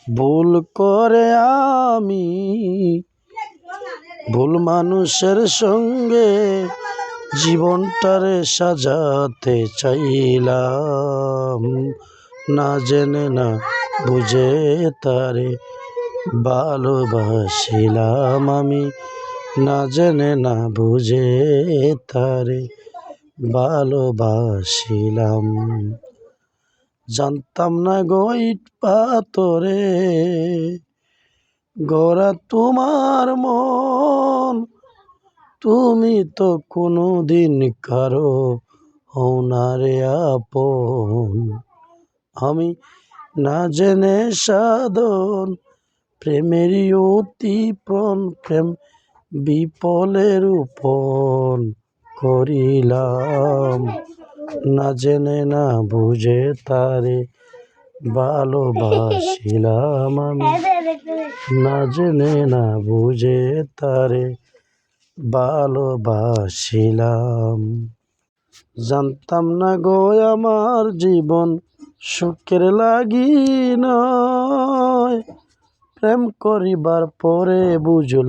ভুল করে আমি ভুল মানুষের সঙ্গে জীবনটারে সাজাতে চাইলাম, না জেনে না বুঝে তারে ভালোবাসিলাম আমি, না জেনে না বুঝে তারে ভালোবাসিলাম। জানতাম না গো ইট পাথরে গড়া তোমার মন, তুমি তো কোনোদিন কারো হও না রে আপন। আমি না জেনে সাধন প্রেমেরই অতিপ্রণ, প্রেম বিপলের উপন করিলাম, না জেনে না বুঝে তারে ভালোবাসিলাম আমি, না জেনে না বুঝে তারে ভালোবাসিলাম। জানতাম না গো আমার জীবন সুখের লাগি নয়, প্রেম করিবার পরে বুঝলাম